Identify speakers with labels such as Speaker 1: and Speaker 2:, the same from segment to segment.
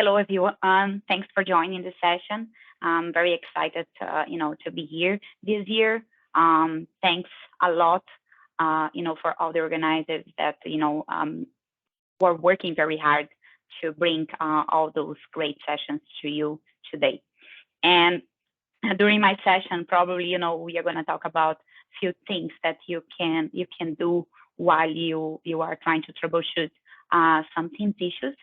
Speaker 1: Hello, everyone. Thanks for joining the session. I'm very excited, to be here this year. Thanks a lot, for all the organizers that, were working very hard to bring all those great sessions to you today. And during my session, probably, we are going to talk about a few things that you can do while you are trying to troubleshoot some Teams issues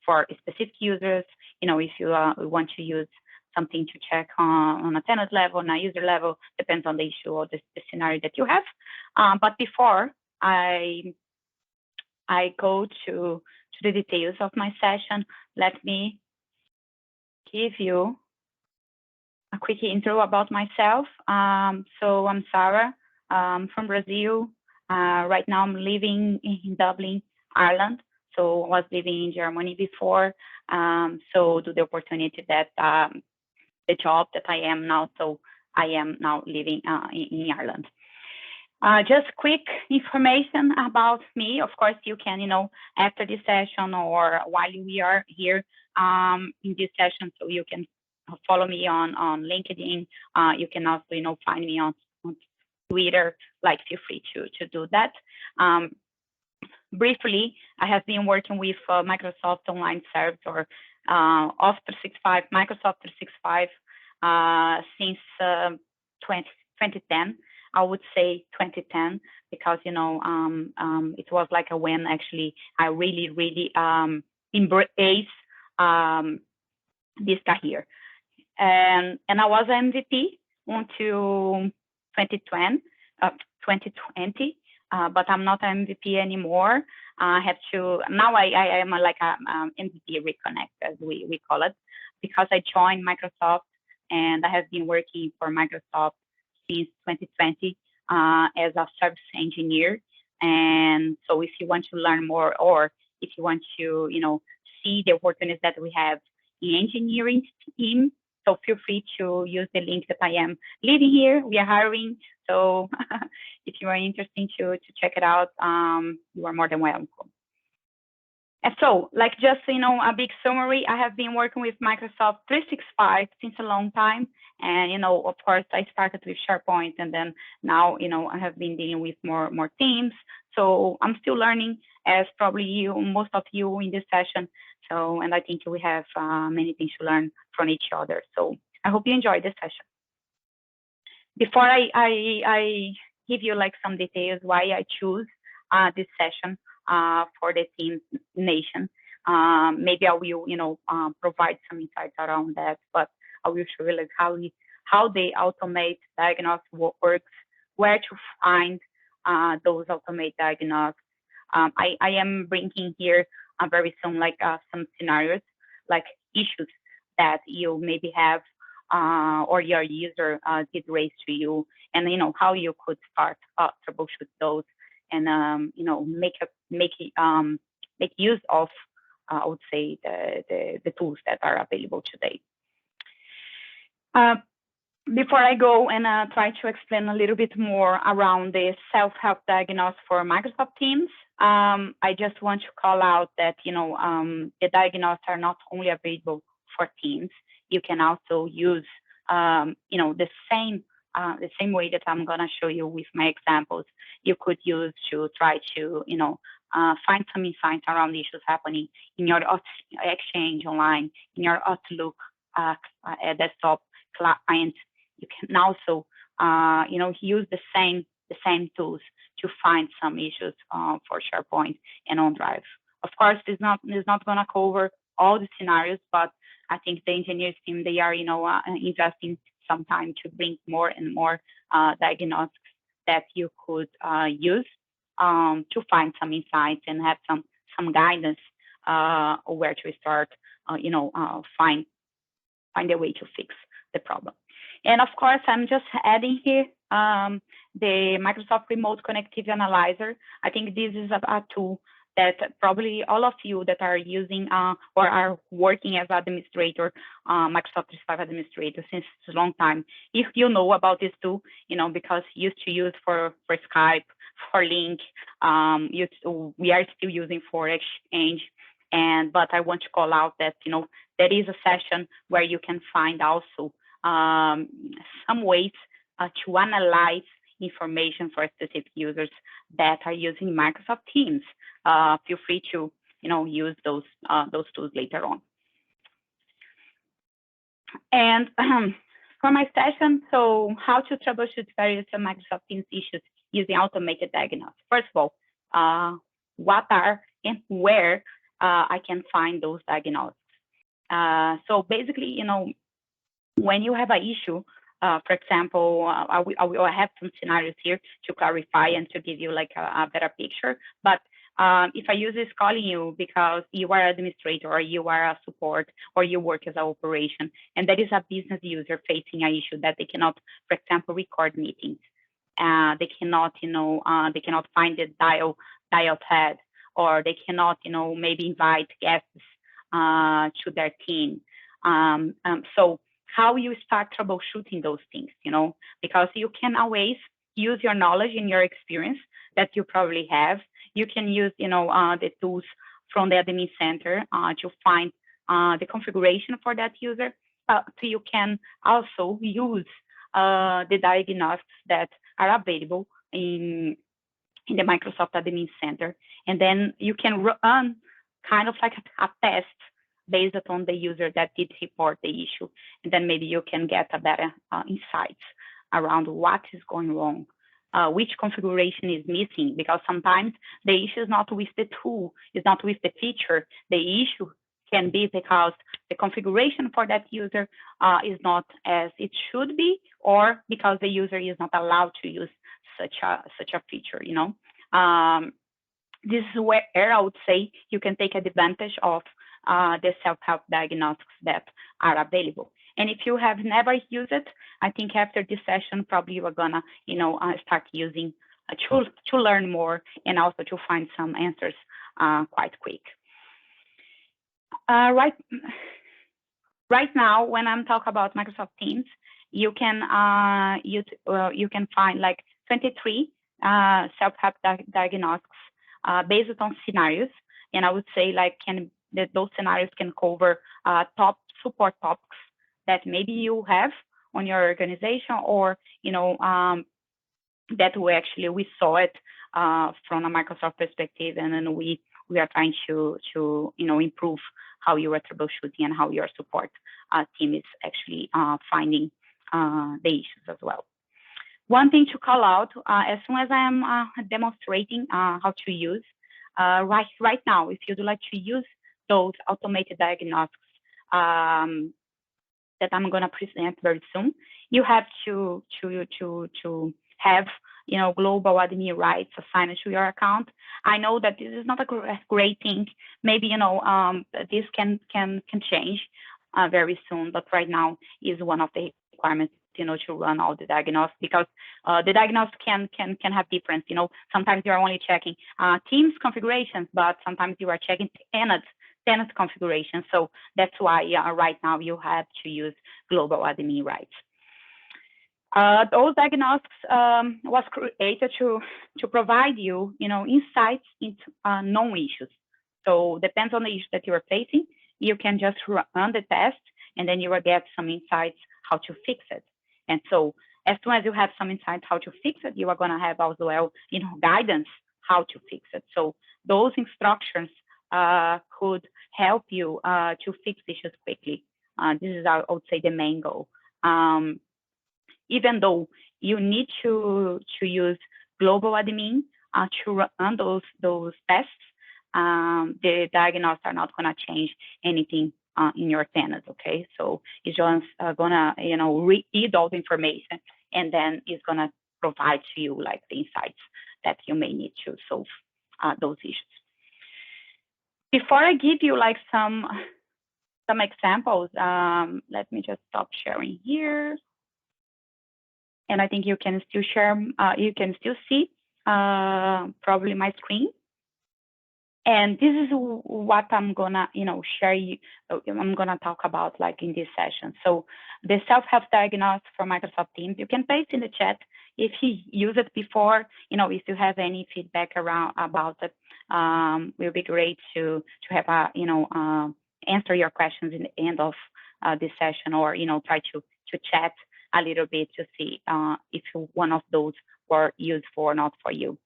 Speaker 1: for specific users. If you want to use something to check on a tenant level, on a user level, depends on the issue or the scenario that you have. But before I go to the details of my session, let me give you a quick intro about myself. So I'm Sarah, from Brazil. Right now I'm living in Dublin, Ireland. So I was living in Germany before. So to the opportunity that the job that I am now, so I am now living in Ireland. Just quick information about me. Of course, you can, after this session or while we are here in this session, so you can follow me on LinkedIn. You can also, find me on Twitter. Like, feel free to do that. Briefly, I have been working with Microsoft Online Service or Office 365, Microsoft 365 since 2010. I would say 2010 because it was like when actually I really embraced this career, and I was MVP until 2020. But I'm not an MVP anymore. I have to now. I am like a MVP reconnect, as we call it, because I joined Microsoft and I have been working for Microsoft since 2020 as a service engineer. And so, if you want to learn more, or if you want to, see the opportunities that we have in engineering team, so feel free to use the link that I am leaving here. We are hiring, so if you are interested to check it out, you are more than welcome. And so, like, just a big summary, I have been working with Microsoft 365 since a long time, and of course, I started with SharePoint, and then now I have been dealing with more teams. So I'm still learning, as probably most of you in this session. So, and I think we have many things to learn from each other. So I hope you enjoy this session. Before I give you like some details why I choose this session for the Teams Nation, maybe I will provide some insights around that, but I will show you like how they automate diagnostic works, where to find those automate diagnostics. I am bringing here very soon like some scenarios, like issues that you maybe have or your user did raise to you, and how you could start troubleshoot those, and make use of I would say the tools that are available today. Before I go and try to explain a little bit more around the self-help diagnosis for Microsoft Teams, I just want to call out that the diagnostics are not only available for Teams. You can also use the same way that I'm gonna show you with my examples. You could use to try to find some insights around issues happening in your Exchange Online, in your Outlook desktop client. You can also use the same tools to find some issues for SharePoint and OneDrive. Of course, it's not gonna cover all the scenarios, but I think the engineers team, they are investing some time to bring more and more diagnostics that you could use to find some insights and have some guidance where to start. Find a way to fix the problem. And of course, I'm just adding here the Microsoft Remote Connectivity Analyzer. I think this is a tool that probably all of you that are using or are working as administrator, Microsoft 365 administrator since a long time, if you know about this tool, because used to use for Skype, for Link, we are still using for Exchange. But I want to call out that, there is a session where you can find also some ways to analyze information for specific users that are using Microsoft Teams. Feel free to, use those tools later on. And for my session, so how to troubleshoot various Microsoft Teams issues using automated diagnostics. First of all, what are and where I can find those diagnostics. So basically, when you have an issue, for example, I will have some scenarios here to clarify and to give you like a better picture. But if a user is calling you because you are an administrator or you are a support or you work as an operation, and that is a business user facing an issue that they cannot, for example, record meetings. They cannot, they cannot find the dial pad, or they cannot, maybe invite guests to their team. So how you start troubleshooting those things, because you can always use your knowledge and your experience that you probably have. You can use, the tools from the admin center to find the configuration for that user. So you can also use the diagnostics that are available in the Microsoft Admin Center. And then you can run kind of like a test based on the user that did report the issue. And then maybe you can get a better insights around what is going wrong, which configuration is missing, because sometimes the issue is not with the tool, it's not with the feature. The issue can be because the configuration for that user is not as it should be, or because the user is not allowed to use such a feature, This is where I would say you can take advantage of the self-help diagnostics that are available. And if you have never used it, I think after this session, probably you are gonna, start using to learn more and also to find some answers quite quick. Right now, when I'm talking about Microsoft Teams, you can find like 23 self-help diagnostics based on scenarios, and I would say like those scenarios can cover top support topics that maybe you have on your organization, or that we saw it from a Microsoft perspective, and then we are trying to improve how you are troubleshooting and how your support team is actually finding the issues as well. One thing to call out, as soon as I am demonstrating how to use, right now, if you'd like to use those automated diagnostics that I'm going to present very soon, you have to have global admin rights assigned to your account. I know that this is not a great thing. Maybe this can change very soon, but right now is one of the requirements to run all the diagnostics, because the diagnostics can have difference. Sometimes you are only checking Teams configurations, but sometimes you are checking tenant configuration. So that's why right now you have to use global admin rights. Those diagnostics was created to provide you, insights into known issues. So depends on the issue that you are facing. You can just run the test, and then you will get some insights how to fix it. And so as soon as you have some insights how to fix it, you are going to have as well, guidance how to fix it. So those instructions could help you to fix issues quickly. This is, I would say, the main goal. Even though you need to use global admin to run those tests, the diagnostics are not going to change anything in your tenant, okay? So it's just gonna, read all the information, and then it's gonna provide to you like the insights that you may need to solve those issues. Before I give you like some examples, let me just stop sharing here. And I think you can still share, you can still see probably my screen. And this is what I'm gonna, share you. I'm gonna talk about like in this session. So the self-help diagnosis for Microsoft Teams, you can paste in the chat if you used it before. If you have any feedback about it, will be great to have answer your questions in the end of this session, or try to chat a little bit to see if one of those were useful or not for you.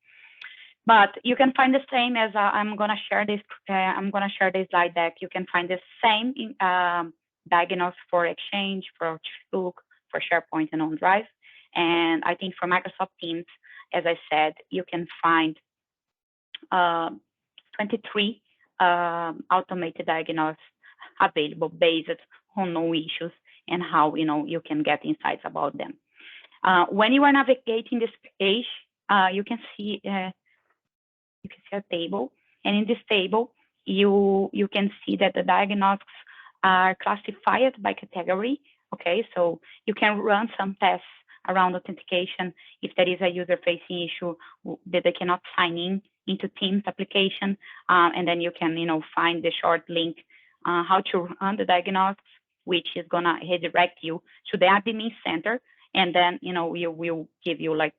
Speaker 1: But you can find the same as I'm gonna share this. I'm gonna share this slide deck. You can find the same in, diagnose for Exchange, for Outlook, for SharePoint, and OneDrive. And I think for Microsoft Teams, as I said, you can find 23 automated diagnoses available based on no issues and how you can get insights about them. When you are navigating this page, you can see a table, and in this table, you can see that the diagnostics are classified by category. Okay, so you can run some tests around authentication if there is a user-facing issue that they cannot sign in into Teams application, and then you can find the short link how to run the diagnostics, which is gonna redirect you to the admin center, and then we will give you like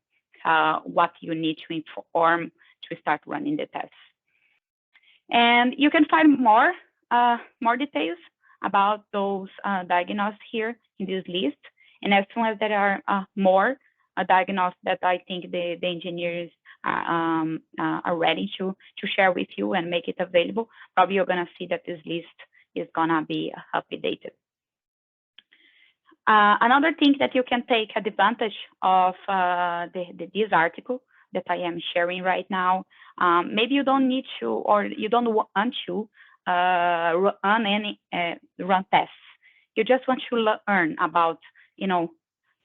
Speaker 1: what you need to inform to start running the tests. And you can find more details about those diagnoses here in this list. And as soon as there are more diagnoses that I think the engineers are ready to share with you and make it available, probably you're gonna see that this list is gonna be updated. Another thing that you can take advantage of this article that I am sharing right now. Maybe you don't need to, or you don't want to run tests. You just want to learn about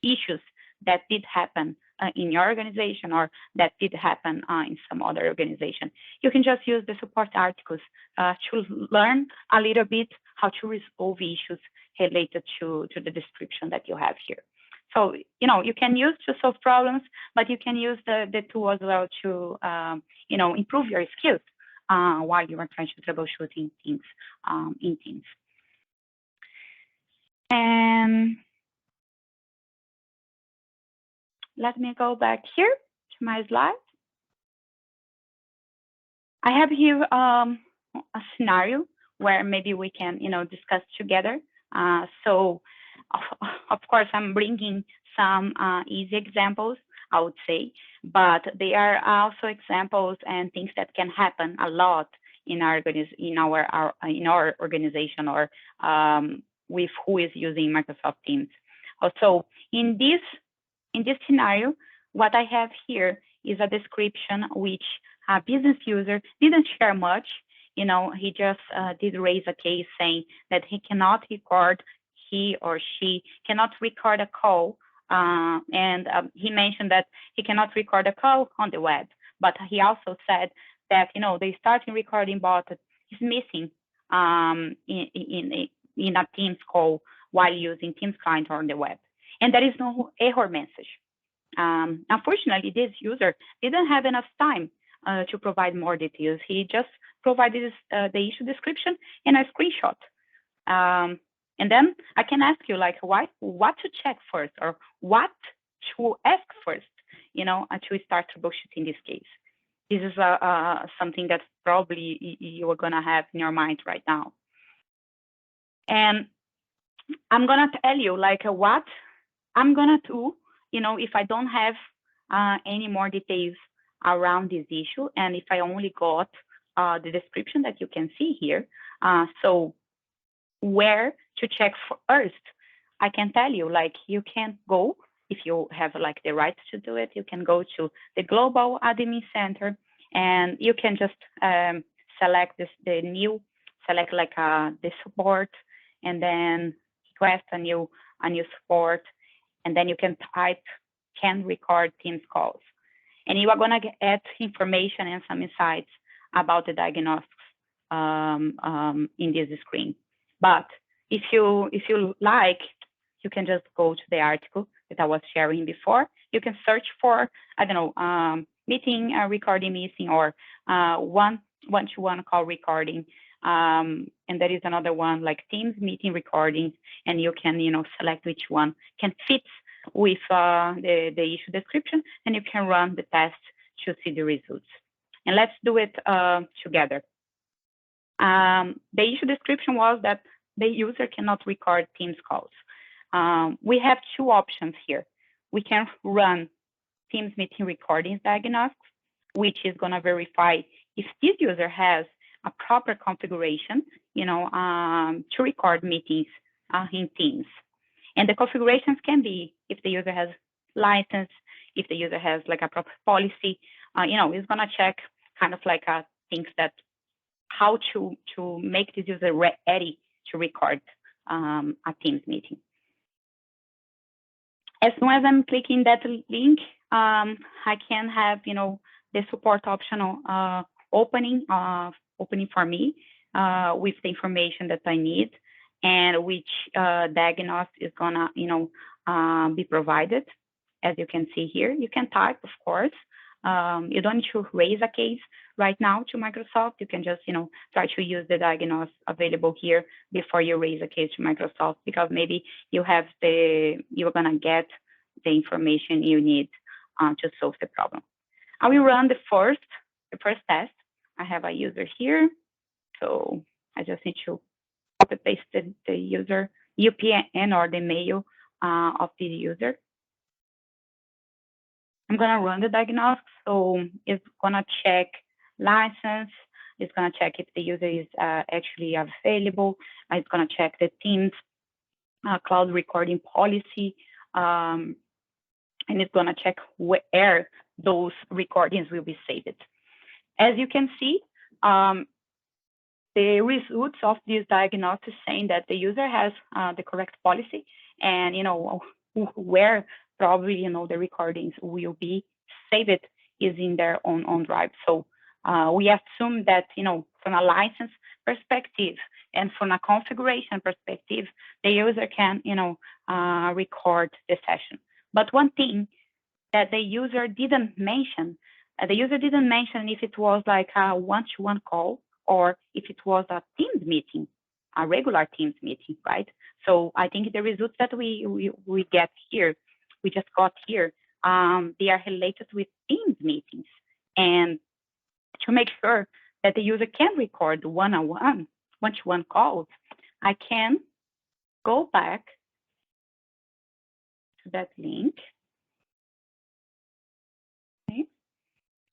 Speaker 1: issues that did happen in your organization, or that did happen in some other organization. You can just use the support articles to learn a little bit how to resolve issues related to the description that you have here. So, you can use to solve problems, but you can use the tool as well to, improve your skills while you are trying to troubleshoot in Teams. And let me go back here to my slide. I have here a scenario where maybe we can, discuss together. So, of course, I'm bringing some easy examples, I would say, but they are also examples and things that can happen a lot in our organization, or with who is using Microsoft Teams. Also, in this scenario, what I have here is a description which a business user didn't share much. He just did raise a case saying that he or she cannot record a call, and he mentioned that he cannot record a call on the web, but he also said that the starting recording button is missing in a Teams call while using Teams client on the web, and there is no error message. Unfortunately, this user didn't have enough time to provide more details. He just provided the issue description and a screenshot. And then I can ask you, like, what to check first, or what to ask first, to start troubleshooting this case. This is something that probably you are gonna have in your mind right now. And I'm gonna tell you, like, what I'm gonna do, if I don't have any more details around this issue, and if I only got the description that you can see here. So where to check first, I can tell you, like, you can go, if you have like the right to do it, you can go to the Global Admin Center, and you can just select select like the support, and then request a new support, and then you can type can record Teams calls, and you are gonna get information and some insights about the diagnostics in this screen. But if you like, you can just go to the article that I was sharing before. You can search for, I don't know, meeting recording missing, or one one-to-one call recording. And there is another one like Teams meeting recordings, and you can, select which one can fit with the issue description, and you can run the test to see the results. And let's do it together. The issue description was that the user cannot record Teams calls. We have two options here. We can run Teams meeting recordings diagnostics, which is going to verify if this user has a proper configuration, to record meetings in Teams. And the configurations can be if the user has license, if the user has like a proper policy, it's going to check kind of like things that how to make this user ready to record a Teams meeting. As soon as I'm clicking that link, I can have, the support optional opening for me with the information that I need, and which diagnosis is gonna, be provided. As you can see here, you can type, of course. You don't need to raise a case right now to Microsoft. You can just, try to use the diagnosis available here before you raise a case to Microsoft, because maybe you're gonna get the information you need to solve the problem. I will run the first test. I have a user here, so I just need to copy paste the user UPN or the mail of the user. I'm gonna run the diagnostics, so it's gonna check license. It's gonna check if the user is actually available. It's gonna check the Teams cloud recording policy, and it's gonna check where those recordings will be saved. As you can see, the results of this diagnosis saying that the user has the correct policy, and where probably the recordings will be saved is in their own drive. So we assume that from a license perspective and from a configuration perspective, the user can record the session. But one thing that the user didn't mention if it was like a one-to-one call or if it was a Teams meeting, a regular Teams meeting, right? So I think the results that we get here, we just got here, they are related with Teams meetings. And to make sure that the user can record one-to-one calls, I can go back to that link. Okay.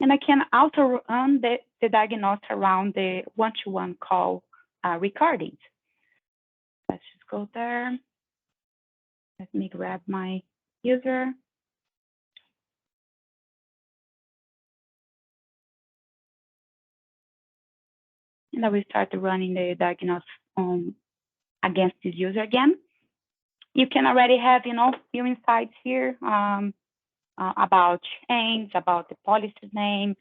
Speaker 1: And I can also run the diagnosis around the one-to-one call recordings. Let's just go there. Let me grab my user. And I will start running the diagnosis against this user again. You can already have, few insights here about change, about the policy name,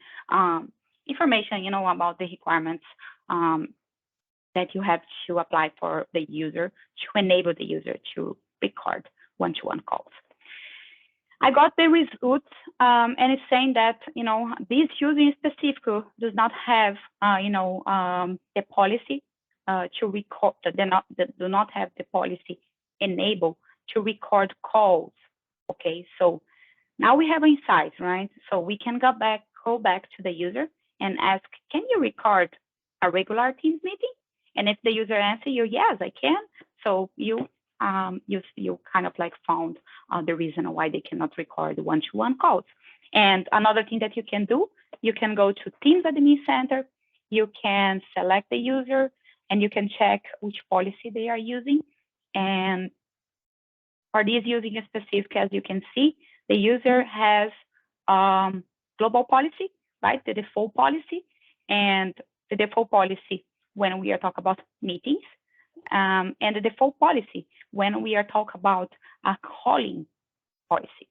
Speaker 1: information, about the requirements that you have to apply for the user to enable the user to record one-to-one calls. I got the results, and it's saying that this user in specific does not have the policy to record. Do not have the policy enabled to record calls. Okay, so now we have insights, right? So we can go back to the user and ask, can you record a regular Teams meeting? And if the user answers you, yes, I can. So you kind of like found the reason why they cannot record one-to-one calls. And another thing that you can do, you can go to Teams Admin Center, you can select the user, and you can check which policy they are using. And for this using a specific, as you can see, the user has global policy, right? The default policy, and the default policy when we are talking about meetings, and the default policy when we are talking about a calling policy.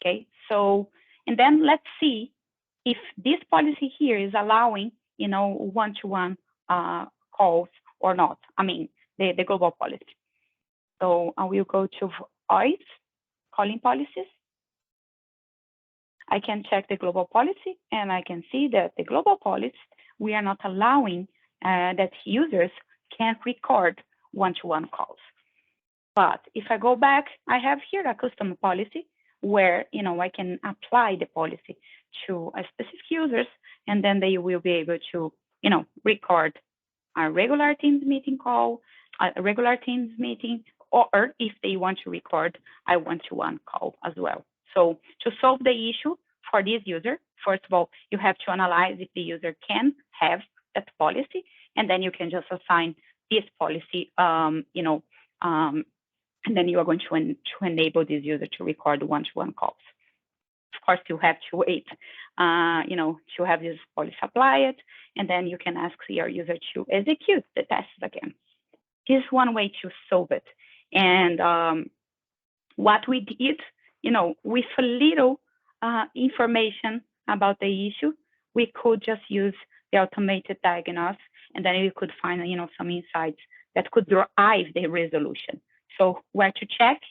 Speaker 1: Okay, so and then let's see if this policy here is allowing one-to-one calls or not. I mean the global policy. So I will go to voice calling policies. I can check the global policy, and I can see that the global policy we are not allowing that users can record one-to-one calls. But if I go back, I have here a custom policy where I can apply the policy to a specific users, and then they will be able to record a regular Teams meeting call, a regular Teams meeting, or if they want to record a one-to-one call as well. So to solve the issue for this user, first of all, you have to analyze if the user can have that policy, and then you can just assign this policy, and then you are going to enable this user to record one-to-one calls. Of course, you have to wait, to have this policy applied, and then you can ask your user to execute the tests again. This is one way to solve it. And what we did, with a little information about the issue, we could just use the automated diagnosis, and then you could find, some insights that could drive the resolution. So where to check?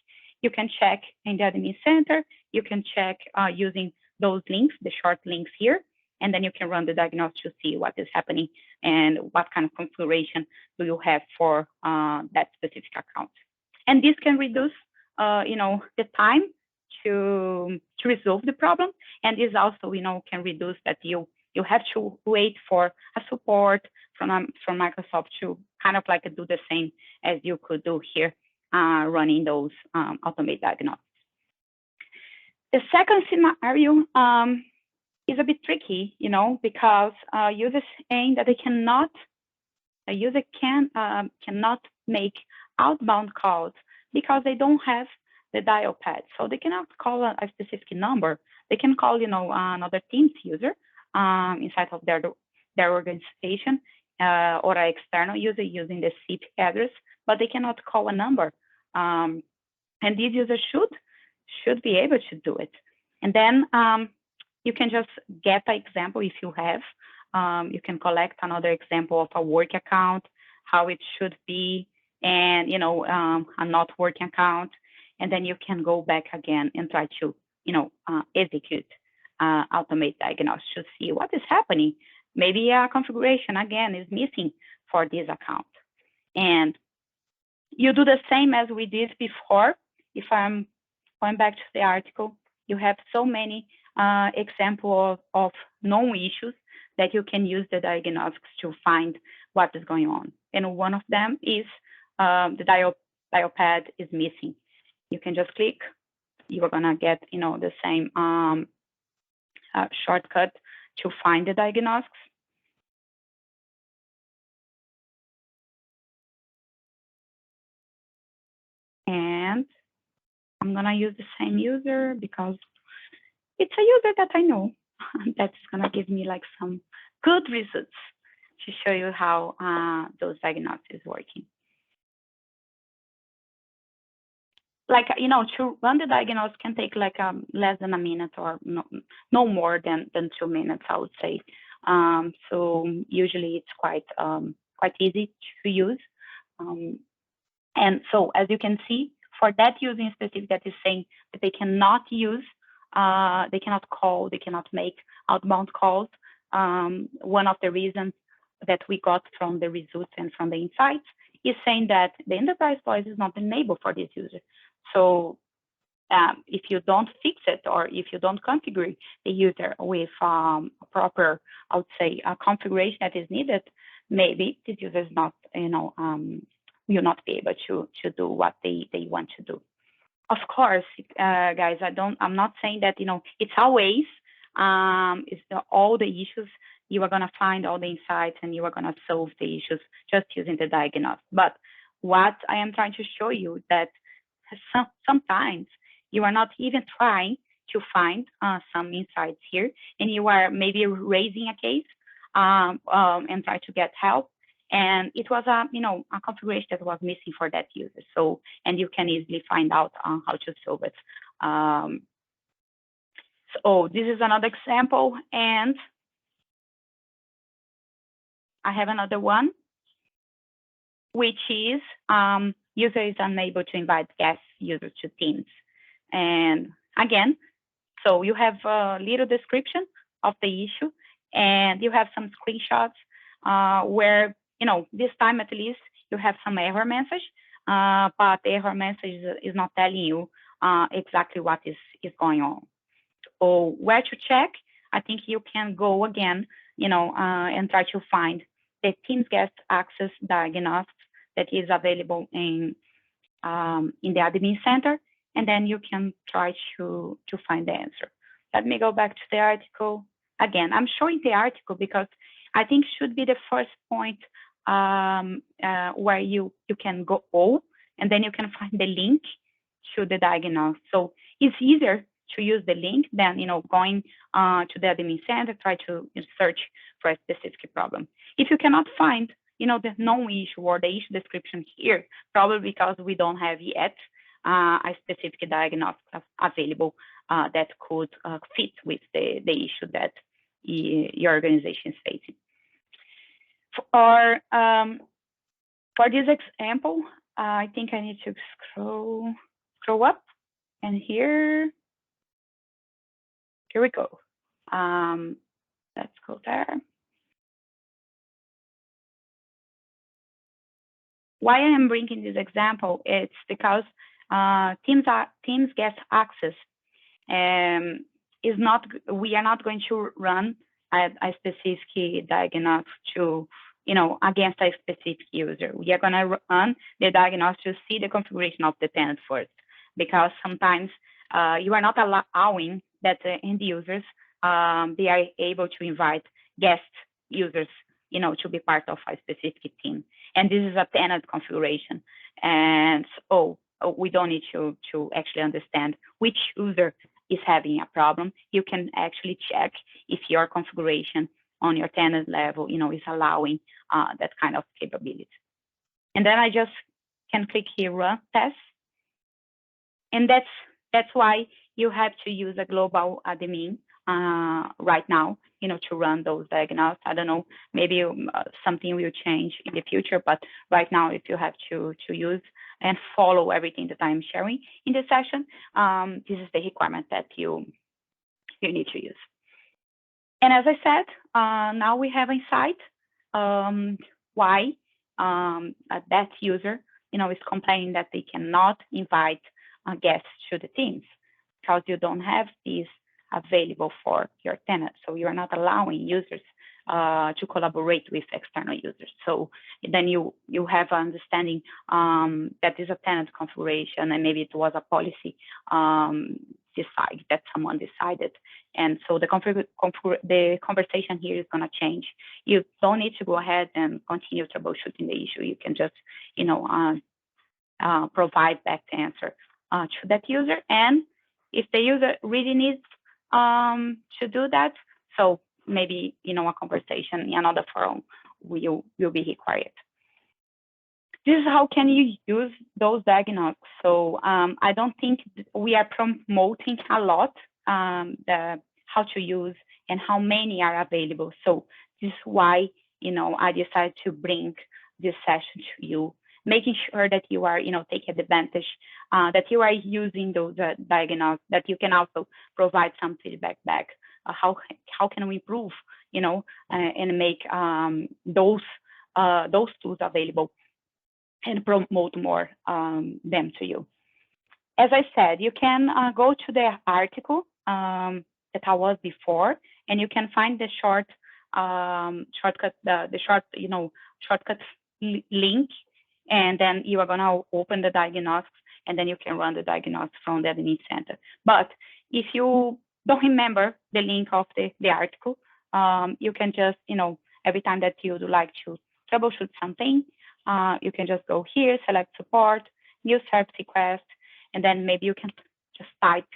Speaker 1: You can check in the admin center. You can check using those links, the short links here, and then you can run the diagnosis to see what is happening and what kind of configuration do you have for that specific account. And this can reduce, the time to resolve the problem, and this also, can reduce that you have to wait for a support from Microsoft to kind of like do the same as you could do here. Running those automated diagnostics. The second scenario is a bit tricky, because users saying that a user cannot make outbound calls because they don't have the dial pad. So they cannot call a specific number. They can call, another Teams user inside of their organization or an external user using the SIP address, but they cannot call a number. And these users should be able to do it. And then you can just get an example if you have. You can collect another example of a work account, how it should be, and a not working account. And then you can go back again and try to execute automate diagnosis to see what is happening. Maybe a configuration again is missing for this account. And you do the same as we did before. If I'm going back to the article, you have so many examples of known issues that you can use the diagnostics to find what is going on. And one of them is the dial pad is missing. You can just click. You are gonna get the same shortcut to find the diagnostics. And I'm gonna use the same user because it's a user that I know. That's gonna give me like some good results to show you how those diagnostics is working. Like, to run the diagnosis can take like less than a minute or no more than 2 minutes, I would say. So usually it's quite easy to use. And so as you can see, for that user in specific that is saying that they cannot use, they cannot call, they cannot make outbound calls. One of the reasons that we got from the results and from the insights is saying that the enterprise voice is not enabled for this user. So if you don't fix it or if you don't configure the user with a proper, I would say, a configuration that is needed, maybe this user is not, will not be able to do what they want to do. Of course, guys, I'm not saying that, it's always, it's all the issues, you are gonna find all the insights and you are gonna solve the issues just using the diagnosis. But what I am trying to show you that sometimes you are not even trying to find some insights here, and you are maybe raising a case and try to get help. And it was a configuration that was missing for that user. So, and you can easily find out how to solve it. So this is another example, and I have another one, which is user is unable to invite guest users to Teams. And again, so you have a little description of the issue, and you have some screenshots where, this time at least you have some error message, but the error message is not telling you exactly what is going on. Or where to check, I think you can go again, and try to find the Teams guest access diagnostics that is available in the admin center, and then you can try to find the answer. Let me go back to the article. Again, I'm showing the article because I think should be the first point where you can go, and then you can find the link to the diagnosis. So it's easier to use the link than going to the admin center, try to search for a specific problem. If you cannot find the known issue or the issue description here, probably because we don't have yet a specific diagnosis available that could fit with the issue that your organization is facing. For this example, I think I need to scroll up, and here we go. Let's go there. Why I am bringing this example? It's because Teams guest access is not. We are not going to run a specific diagnosis to against a specific user. We are going to run the diagnosis to see the configuration of the tenant first, because sometimes you are not allowing that the end users they are able to invite guest users to be part of a specific team, and this is a tenant configuration, and so we don't need to actually understand which user is having a problem. You can actually check if your configuration on your tenant level is allowing that kind of capability. And then I just can click here, run test, and that's why you have to use a global admin right now, to run those diagnostics. I don't know, maybe something will change in the future, but right now, if you have to use and follow everything that I'm sharing in this session, this is the requirement that you need to use. And as I said, now we have insight why that user, is complaining that they cannot invite guests to the teams because you don't have these available for your tenant. So you are not allowing users to collaborate with external users. So then you have an understanding that is a tenant configuration, and maybe it was a policy that someone decided. And so the conversation here is going to change. You don't need to go ahead and continue troubleshooting the issue. You can just, provide back the answer to that user. And if the user really needs to do that, so maybe, a conversation in another forum will be required. This is how can you use those diagnostics. So I don't think we are promoting a lot how to use and how many are available. So this is why, I decided to bring this session to you, making sure that you are, taking advantage, that you are using those diagnostics, that you can also provide some feedback back. How can we improve, and make those tools available and promote more them to you. As I said, you can go to the article that I was before, and you can find the shortcut link, and then you are gonna open the diagnostics, and then you can run the diagnostics from the admin center. But if you don't remember the link of the article, you can just, every time that you would like to troubleshoot something, you can just go here, select support, new service request, and then maybe you can just type,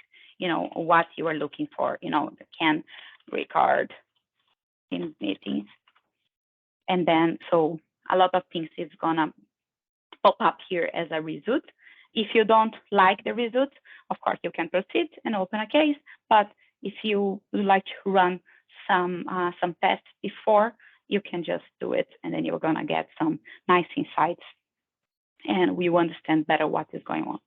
Speaker 1: what you are looking for, can record in meetings. And then, so a lot of things is gonna pop up here as a result. If you don't like the results, of course, you can proceed and open a case. But if you would like to run some tests before, you can just do it, and then you're gonna get some nice insights, and we will understand better what is going on.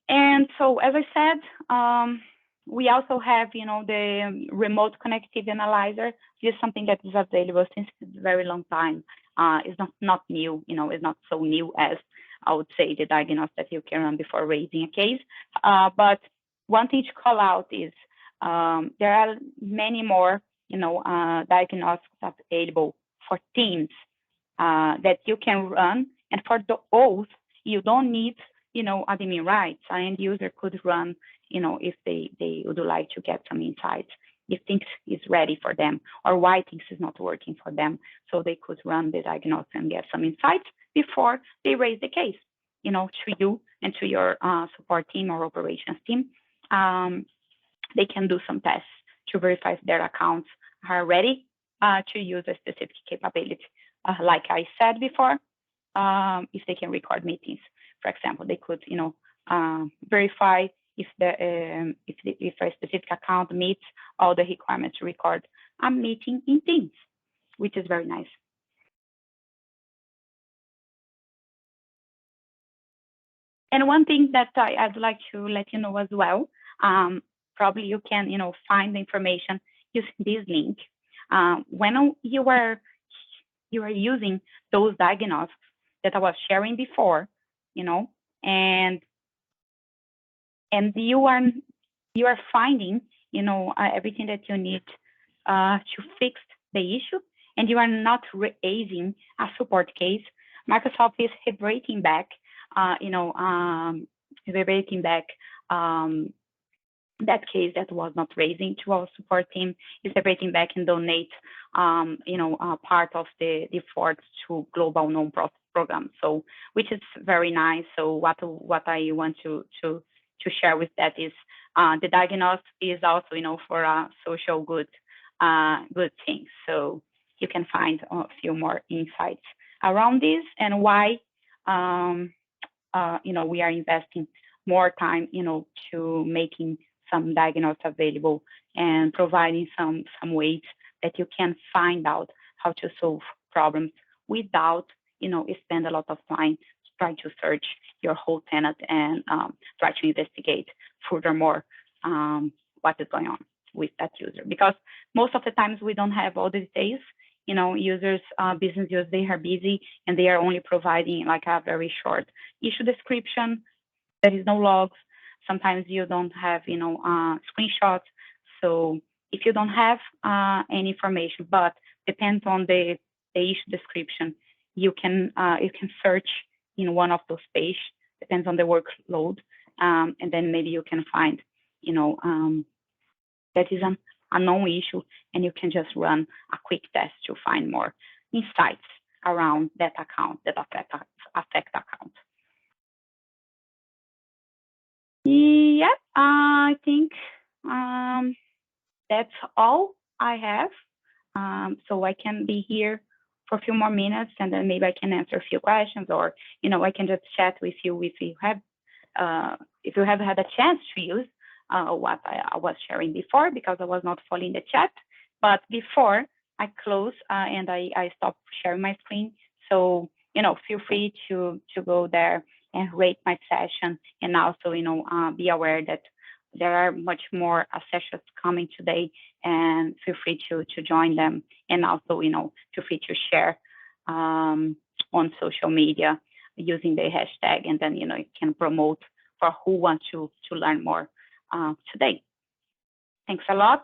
Speaker 1: And so, as I said, We also have, the remote connectivity analyzer. This is something that is available since a very long time. It's not new, it's not so new as I would say the diagnosis that you can run before raising a case. But one thing to call out is there are many more, diagnostics available for teams that you can run, and for those you don't need, admin rights. An end user could run, if they would like to get some insights, if things is ready for them or why things is not working for them, so they could run the diagnosis and get some insights before they raise the case, to you and to your support team or operations team. They can do some tests to verify if their accounts are ready to use a specific capability. Like I said before, if they can record meetings, for example, they could, verify if if a specific account meets all the requirements to record a meeting in Teams, which is very nice. And one thing that I'd like to let you know as well, probably you can, find the information using this link. When you are using those diagnostics that I was sharing before, and you are finding, everything that you need to fix the issue, and you are not raising a support case, Microsoft is reverting back, that case that was not raising to our support team, is reverting back and donate, part of the efforts to global non-profit program. So, which is very nice. So what I want to share with that is the diagnosis is also, for a social good thing. So you can find a few more insights around this and why, we are investing more time, to making some diagnosis available and providing some ways that you can find out how to solve problems without, spend a lot of time trying to search your whole tenant and try to investigate furthermore what is going on with that user. Because most of the times we don't have all the details. Users, business users, they are busy and they are only providing like a very short issue description. There is no logs. Sometimes you don't have, screenshots. So if you don't have any information, but depends on the issue description, you can search in one of those pages. Depends on the workload, and then maybe you can find, that is a known issue, and you can just run a quick test to find more insights around that account, that affect account. Yeah, I think that's all I have. So I can be here for a few more minutes, and then maybe I can answer a few questions, or I can just chat with you if you have had a chance to use what I was sharing before, because I was not following the chat. But before I close and I stop sharing my screen, so feel free to go there and rate my session, and also be aware that there are much more sessions coming today, and feel free to join them, and also feel free to share on social media using the hashtag, and then you can promote for who wants to learn more today. Thanks a lot,